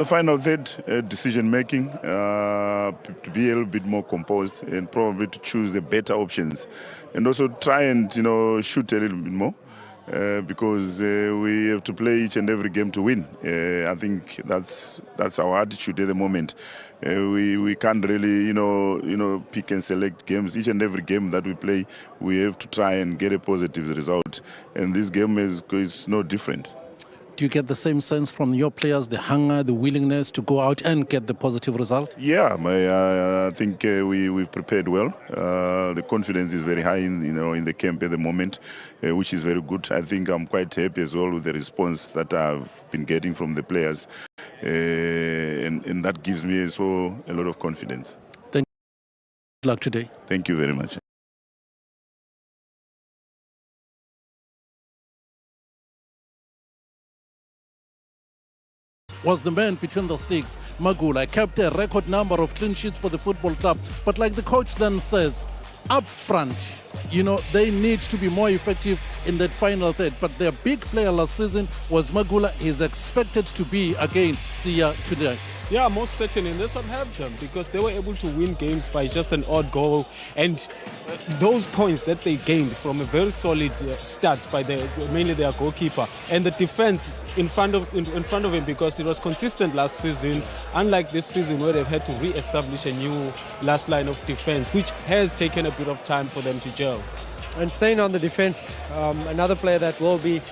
The final third, decision making, to be a little bit more composed and probably to choose the better options, and also try and shoot a little bit more. Because we have to play each and every game to win. I think that's our attitude at the moment. We can't really pick and select games. Each and every game that we play, we have to try and get a positive result, and this game is no different. Do you get the same sense from your players, the hunger, the willingness to go out and get the positive result? Yeah, I think we've prepared well. The confidence is very high in the camp at the moment, which is very good. I think I'm quite happy as well with the response that I've been getting from the players, and that gives me also a lot of confidence. Thank you. Good luck today. Thank you very much. Was the man between the sticks. Magula kept a record number of clean sheets for the football club. But like the coach then says, up front, they need to be more effective in that final third. But their big player last season was Magula. He's expected to be again Sia today. Yeah, most certainly, and that's what helped them because they were able to win games by just an odd goal, and those points that they gained from a very solid start by mainly their goalkeeper and the defense in front of him, because it was consistent last season, unlike this season where they've had to re-establish a new last line of defense, which has taken a bit of time for them to gel. And staying on the defense, another player that will be.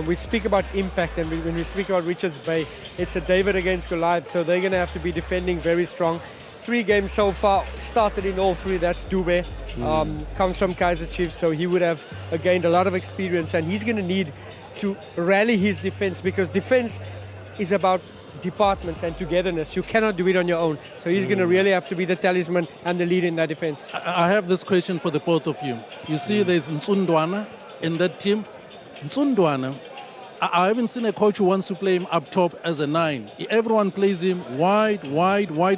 We speak about impact, and when we speak about Richards Bay, it's a David against Goliath, so they're going to have to be defending very strong. 3 games so far, started in all 3. That's Dube, comes from Kaizer Chiefs, so he would have gained a lot of experience, and he's going to need to rally his defense, because defense is about departments and togetherness. You cannot do it on your own, so he's going to really have to be the talisman and the lead in that defense. I have this question for the both of you. You see there's Sundowns in that team. Sundowns, I haven't seen a coach who wants to play him up top as a 9. Everyone plays him wide,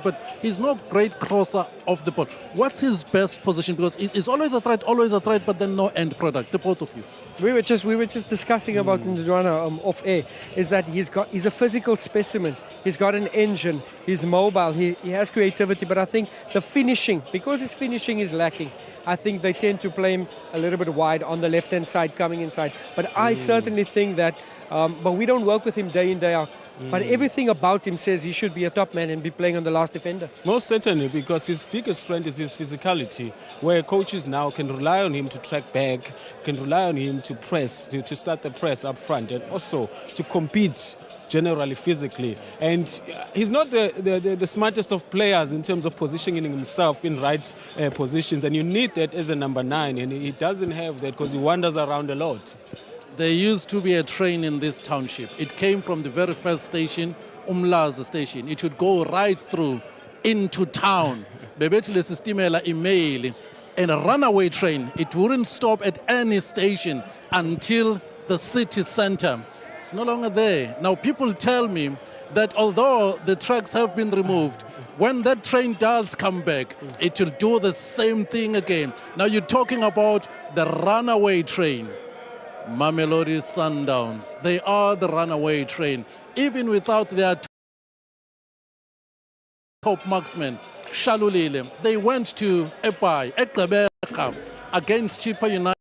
but he's no great crosser of the ball. What's his best position? Because it's always a threat, but then no end product, the both of you. We were just discussing about Ndwana off air, is that he's a physical specimen. He's got an engine, he's mobile, he has creativity, but I think the finishing, because his finishing is lacking, I think they tend to play him a little bit wide on the left-hand side, coming inside. But I certainly think that, but we don't work with him day in, day out. But everything about him says he should be a top man and be playing on the last defender. Most certainly, because his biggest strength is his physicality, where coaches now can rely on him to track back, can rely on him to press, to start the press up front, and also to compete generally physically. And he's not the smartest of players in terms of positioning himself in right positions, and you need that as a number 9, and he doesn't have that because he wanders around a lot. There used to be a train in this township. It came from the very first station, Umlaza station. It would go right through into town. Bebetile sistimela email and a runaway train. It wouldn't stop at any station until the city center. It's no longer there. Now people tell me that although the tracks have been removed, when that train does come back, it will do the same thing again. Now you're talking about the runaway train. Mamelodi Sundowns, they are the runaway train. Even without their top marksman, Shalulile, they went to Epai, Ekabeka, against Chippa United.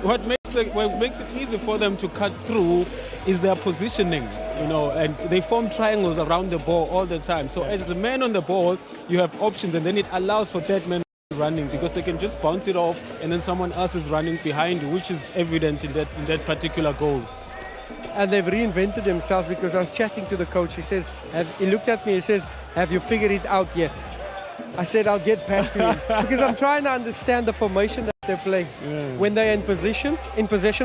What makes it easy for them to cut through is their positioning, and they form triangles around the ball all the time. So as a man on the ball, you have options, and then it allows for that man running, because they can just bounce it off, and then someone else is running behind you, which is evident in that particular goal. And they've reinvented themselves, because I was chatting to the coach. He looked at me, he says, "Have you figured it out yet?" I said, "I'll get back to him," because I'm trying to understand the formation that they're playing when they're in possession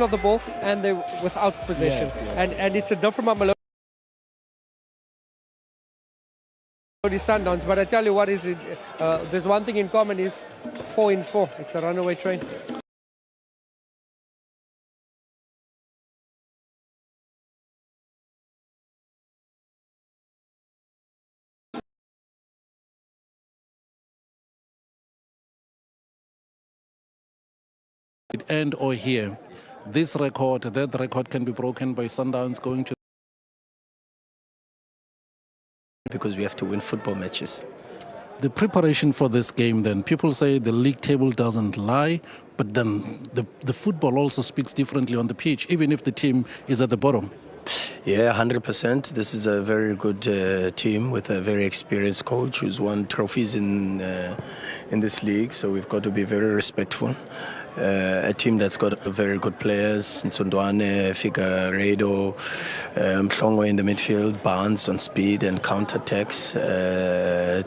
of the ball, and they're without possession. Yes. And it's a different Mamelodi Sundowns. But I tell you what, there's one thing in common, is 4 in 4. It's a runaway train. End or here. this record, that record can be broken by Sundowns going to... Because we have to win football matches. The preparation for this game then, people say the league table doesn't lie, but then the football also speaks differently on the pitch, even if the team is at the bottom. Yeah, 100%. This is a very good team with a very experienced coach who's won trophies in this league. So we've got to be very respectful. A team that's got very good players, Nsondwane, Figueiredo, Mhlongo in the midfield, Barnes on speed and counter-attacks,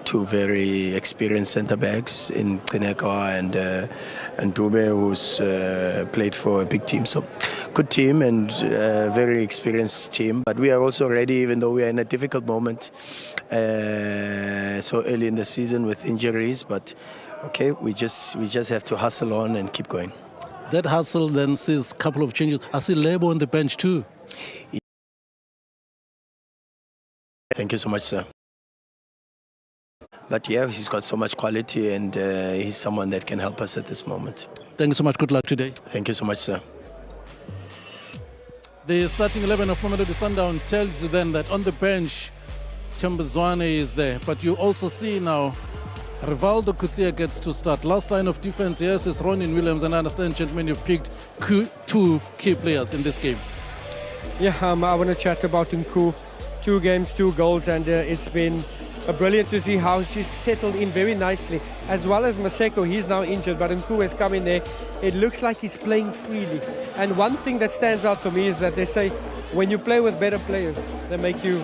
two very experienced centre-backs in Kineka and Dube, who's played for a big team. So good team and very experienced team. But we are also ready, even though we are in a difficult moment so early in the season with injuries. But okay, we just have to hustle on and keep going. That hustle then sees a couple of changes. I see Lebo on the bench too. Thank you so much, sir. But yeah, he's got so much quality and he's someone that can help us at this moment. Thank you so much. Good luck today. Thank you so much, sir. The starting 11 of Mamelodi Sundowns tells you then that on the bench, Thembazwane is there. But you also see now Rivaldo Kutsia gets to start. Last line of defense, yes, is Ronin Williams, and I understand, gentlemen, you've picked two key players in this game. Yeah, I want to chat about Nku. 2 games, 2 goals, and it's been brilliant to see how she's settled in very nicely. As well as Maseko, he's now injured, but Nku has come in there. It looks like he's playing freely. And one thing that stands out for me is that they say when you play with better players, they make you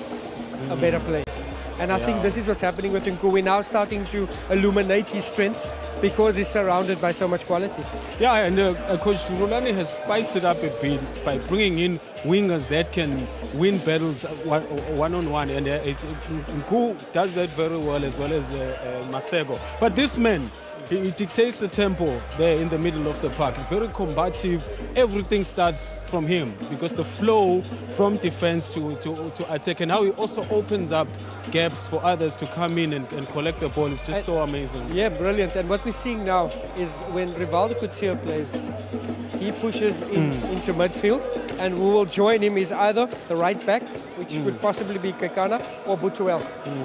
a better player. And I think this is what's happening with Nku. We're now starting to illuminate his strengths because he's surrounded by so much quality. Yeah, and Coach Rulani has spiced it up a bit by bringing in wingers that can win battles one-on-one. And Nku does that very well as Masego. But this man, he dictates the tempo there in the middle of the park. He's very combative. Everything starts from him because the flow from defense to attack, and how he also opens up gaps for others to come in and collect the ball is just so amazing. Yeah, brilliant. And what we're seeing now is when Rivaldo Kutsia plays, he pushes into midfield, and who will join him is either the right back, which would possibly be Kekana, or Butuel.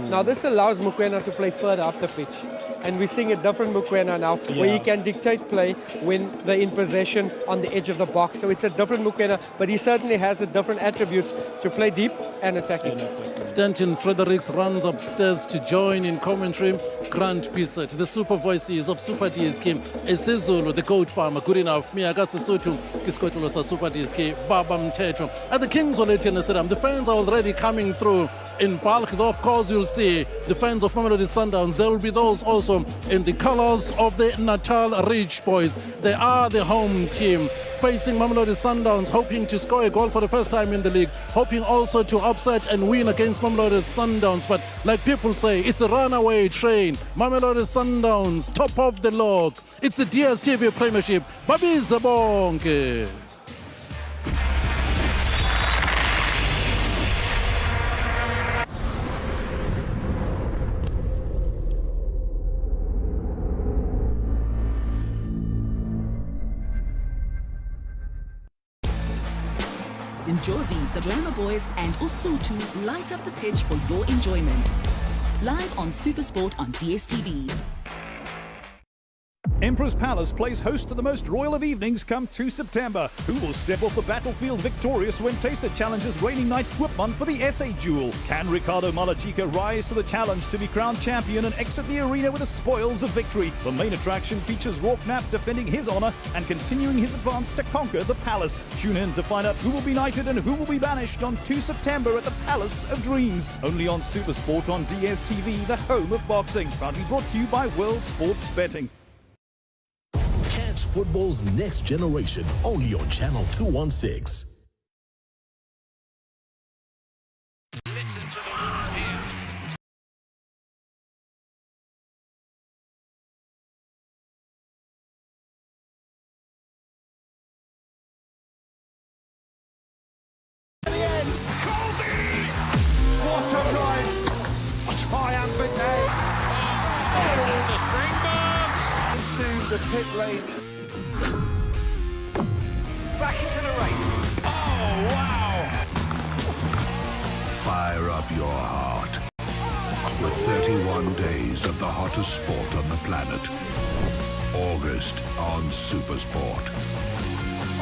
Now this allows Mokoena to play further up the pitch. And we're seeing a different Mokoena now, where he can dictate play when they're in possession on the edge of the box. So it's a different Mokoena, but he certainly has the different attributes to play deep and attacking. Stanton Fredericks runs upstairs to join in commentary. Grant Pisset, the super voices of Super DSK. Esizulu, the goat farmer, good enough. Miyaga Sesotho, Kiskotolo sa Super DSK, Baba Mteto. At the Kings Oletian Stadium, the fans are already coming through in bulk. Though, of course, you'll see the fans of Mamelodi Sundowns. There will be those also in the colors of the Natal Ridge Boys. They are the home team, facing Mamelodi Sundowns, hoping to score a goal for the first time in the league, hoping also to upset and win against Mamelodi Sundowns. But like people say, it's a runaway train. Mamelodi Sundowns, top of the log. It's the DSTV Premiership. Babiza bonke. Njozi, the Burma Boys and Usutu light up the pitch for your enjoyment. Live on Supersport on DSTV. Emperor's Palace plays host to the most royal of evenings come 2 September. Who will step off the battlefield victorious when Tesa challenges reigning knight Quipman for the SA duel? Can Ricardo Malachika rise to the challenge to be crowned champion and exit the arena with the spoils of victory? The main attraction features Rourke Knapp defending his honour and continuing his advance to conquer the Palace. Tune in to find out who will be knighted and who will be banished on 2 September at the Palace of Dreams. Only on Supersport on DSTV, the home of boxing. Proudly brought to you by World Sports Betting. Catch football's next generation only on Channel 216. Listen to the words here. At the end, Colby! What a ride! A triumphant day! Oh, it's a springboard! Into the pit lane. back into the race. Oh, wow. Fire up your heart with 31 days of the hottest sport on the planet. August on Supersport.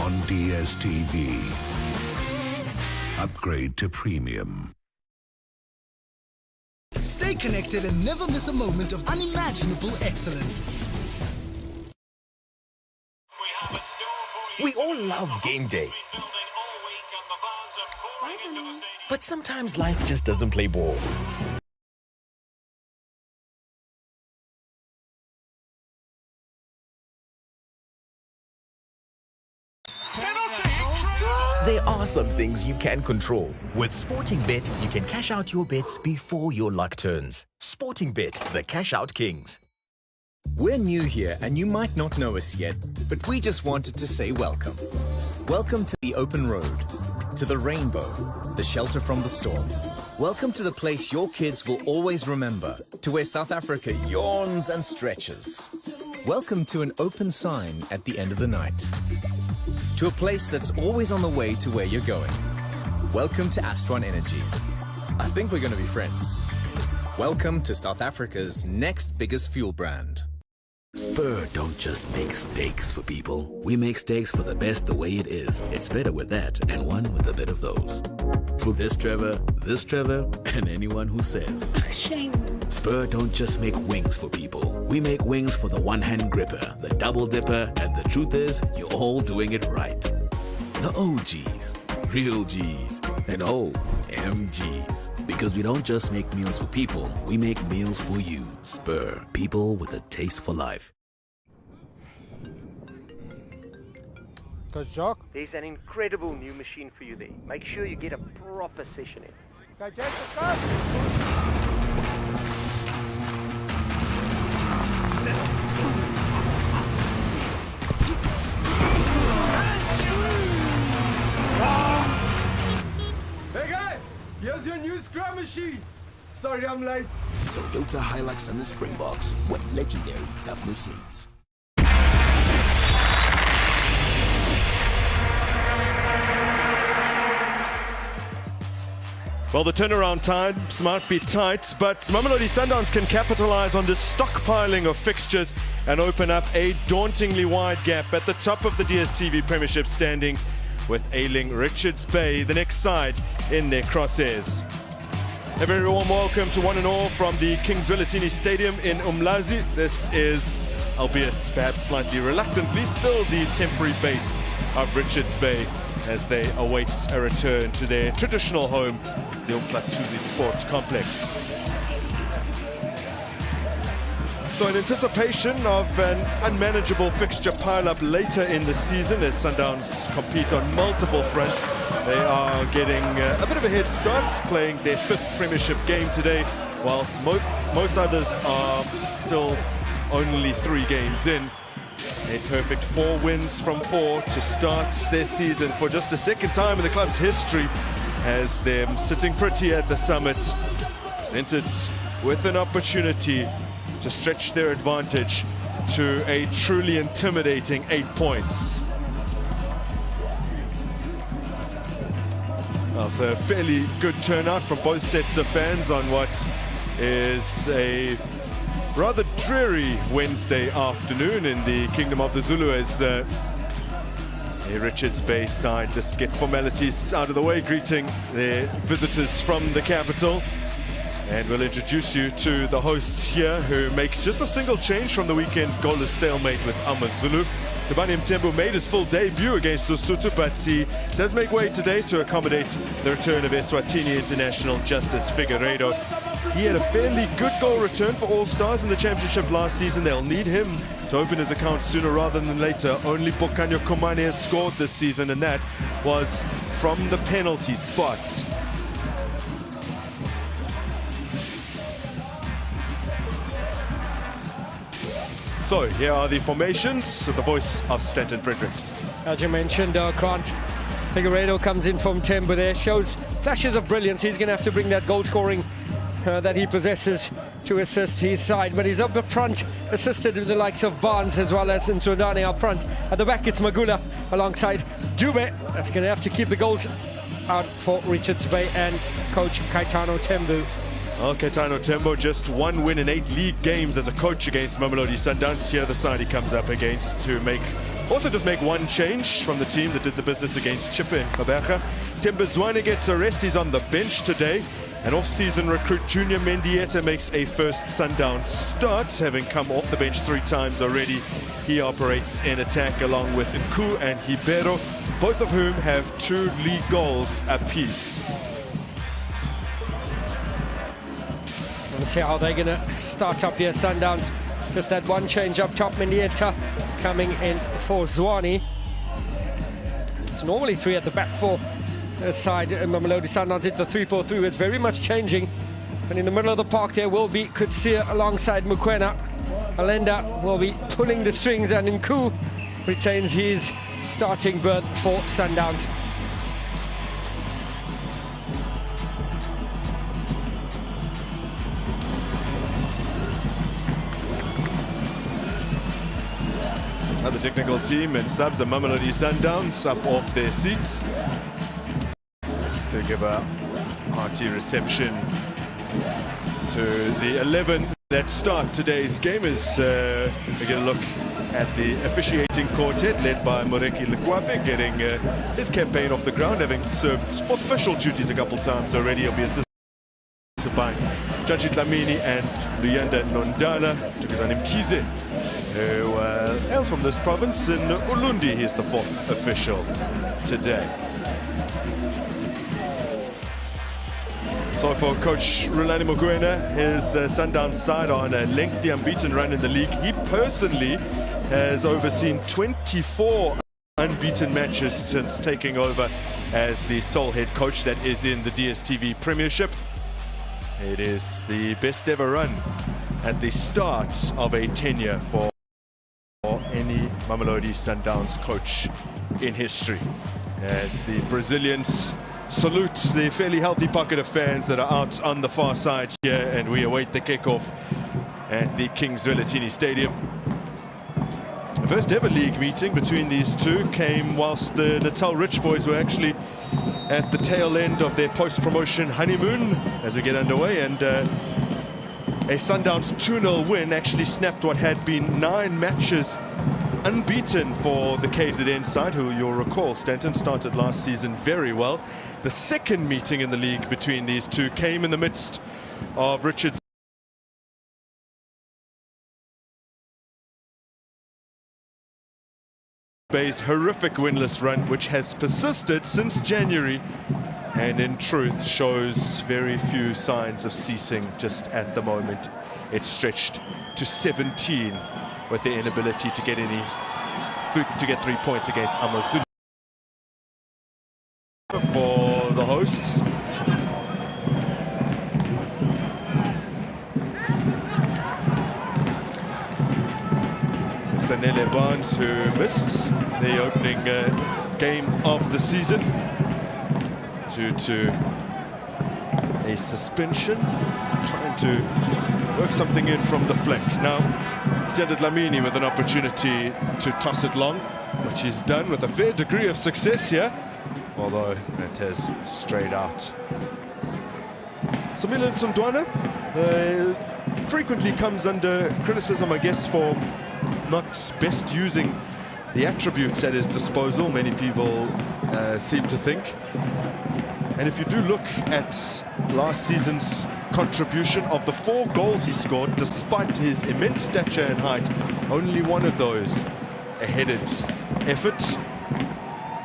On DSTV. Upgrade to premium. Stay connected and never miss a moment of unimaginable excellence. We all love game day. But sometimes life just doesn't play ball. There are some things you can control. With Sporting Bet, you can cash out your bets before your luck turns. Sporting Bet, the cash out kings. We're new here and you might not know us yet, but we just wanted to say welcome. Welcome to the open road, to the rainbow, the shelter from the storm. Welcome to the place your kids will always remember, to where South Africa yawns and stretches. Welcome to an open sign at the end of the night. To a place that's always on the way to where you're going. Welcome to Astron Energy. I think we're going to be friends. Welcome to South Africa's next biggest fuel brand. Spur don't just make steaks for people. We make steaks for the best the way it is. It's better with that and one with a bit of those. For this Trevor, and anyone who says. Shame. Spur don't just make wings for people. We make wings for the one-hand gripper, the double dipper, and the truth is, you're all doing it right. The OGs, real G's, and OMGs. Because we don't just make meals for people, we make meals for you. Spur, people with a taste for life. Coach Jock? There's an incredible new machine for you there. Make sure you get a proper session in. Go, James, let's go! Hey guys, here's your new scrum machine. Sorry I'm late. Toyota Hilux and the Springboks, what legendary toughness meets. Well, the turnaround times might be tight, but Mamelodi Sundowns can capitalize on this stockpiling of fixtures and open up a dauntingly wide gap at the top of the DSTV Premiership standings, with ailing Richards Bay, the next side, in their crosshairs. A very warm welcome to one and all from the Kings Willetini Stadium in Umlazi. This is, albeit perhaps slightly reluctantly, still the temporary base of Richards Bay as they await a return to their traditional home, the Umhlathuzi Sports Complex. So in anticipation of an unmanageable fixture pile-up later in the season as Sundowns compete on multiple fronts, they are getting a bit of a head start, playing their 5th Premiership game today, whilst most others are still only 3 games in. A perfect 4 wins from 4 to start their season for just the 2nd time in the club's history, has them sitting pretty at the summit, presented with an opportunity to stretch their advantage to a truly intimidating 8 points. Well, so a fairly good turnout from both sets of fans on what is a rather dreary Wednesday afternoon in the Kingdom of the Zulu as a Richards Bay side just get formalities out of the way, greeting their visitors from the capital. And we'll introduce you to the hosts here, who make just a single change from the weekend's goalless stalemate with AmaZulu. Tabani Mthembu made his full debut against Lesotho, but he does make way today to accommodate the return of Eswatini international Justice Figueiredo. He had a fairly good goal return for All Stars in the championship last season. They'll need him to open his account sooner rather than later. Only Bokanyo Komane has scored this season, and that was from the penalty spot. So here are the formations with the voice of Stanton Fredericks. As you mentioned, Grant, Figueiredo comes in from Tembo there, shows flashes of brilliance. He's going to have to bring that goal-scoring that he possesses to assist his side, but he's up the front, assisted with the likes of Barnes as well as Nsondane up front. At the back it's Magula alongside Dube. That's going to have to keep the goals out for Richards Bay and coach Kaitano Tembu. Well, Kaitano Tembo, just 1 win in 8 league games as a coach against Mamelodi Sundowns. Here the side he comes up against to make one change from the team that did the business against Chippa and Mabecha. Tembezwane gets a rest, he's on the bench today. An off-season recruit, Junior Mendieta, makes a first Sundowns start, having come off the bench 3 times already. He operates in attack along with Nku and Hibero, both of whom have 2 league goals apiece. Let's see how they're going to start up their Sundowns. Just that one change up top, Mendieta coming in for Zwane. It's normally 3 at the back for the side. Mamelodi Sundowns hit the 3-4-3 with very much changing. And in the middle of the park there will be Kutsia alongside Mukwena. Alenda will be pulling the strings, and Nku retains his starting berth for Sundowns. The technical team and subs of Mamelodi Sundowns up off their seats just to give a hearty reception to the 11 that start today's game. As we get a look at the officiating quartet led by Moreki Lekwape, getting his campaign off the ground, having served official duties a couple times already. He'll be assisted by Janchi Tlamini and Luyanda Nondana, Tukuzanim Kize, who hails from this province. In Ulundi, he's the 4th official today. So for coach Rulani Mukwena, his Sundowns side on a lengthy unbeaten run in the league. He personally has overseen 24 unbeaten matches since taking over as the sole head coach. That is in the DSTV Premiership. It is the best ever run at the start of a tenure for any Mamelodi Sundowns coach in history, as the Brazilians salute the fairly healthy pocket of fans that are out on the far side here, and we await the kickoff at the Kings Vellatini Stadium. The first ever league meeting between these two came whilst the Natal Rich Boys were actually at the tail end of their post-promotion honeymoon as we get underway, and a Sundowns 2-0 win actually snapped what had been 9 matches unbeaten for the KZN side, who you'll recall, Stanton, started last season very well. The second meeting in the league between these two came in the midst of Richards Bay's horrific winless run, which has persisted since January, and in truth shows very few signs of ceasing just at the moment. It's stretched to 17 with the inability to get get 3 points against AmaZulu. For the hosts, Sanele Barnes, who missed the opening game of the season due to a suspension, trying to work something in from the flank. Now, Sianda Dlamini with an opportunity to toss it long, which he's done with a fair degree of success here, although it has strayed out. Samila Nsondane frequently comes under criticism, I guess, for not best using the attributes at his disposal, many people seem to think. And if you do look at last season's contribution, of the 4 goals he scored, despite his immense stature and height, only one of those a headed effort.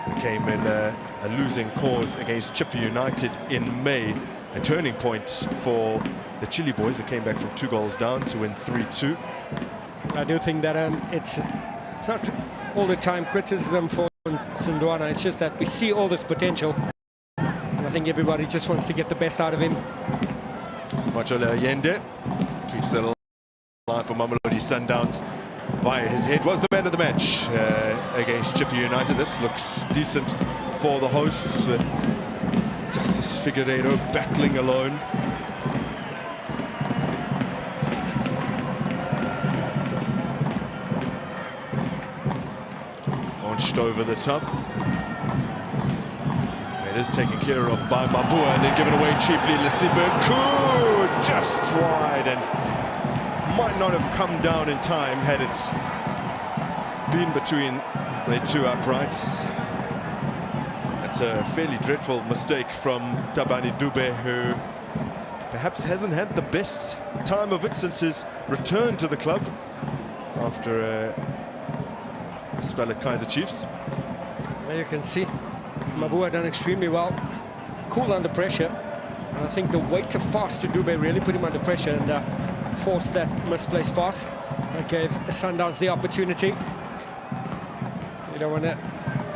It came in a losing cause against Chippa United in May, a turning point for the Chile boys, who came back from 2 goals down to win 3-2. I do think that it's not all the time criticism for Sundwana. It's just that we see all this potential, and I think everybody just wants to get the best out of him. Machola Allende keeps it alive for Mamelodi Sundowns via his head. Was the man of the match against Chippa United. This looks decent for the hosts, with Justice Figueiredo battling alone. over the top. It is taken care of by Mabua and then given away cheaply. Lesibeku just wide and might not have come down in time had it been between the two uprights. That's a fairly dreadful mistake from Tabani Dube, who perhaps hasn't had the best time of it since his return to the club after a spell at Kaizer Chiefs. There you can see Mabua done extremely well, cool under pressure, and I think the weight of pass to Dube really put him under pressure and forced that misplaced pass. That gave Sundowns the opportunity. You don't want to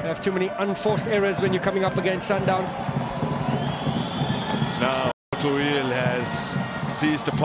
have too many unforced errors when you're coming up against Sundowns. Now Toil has seized upon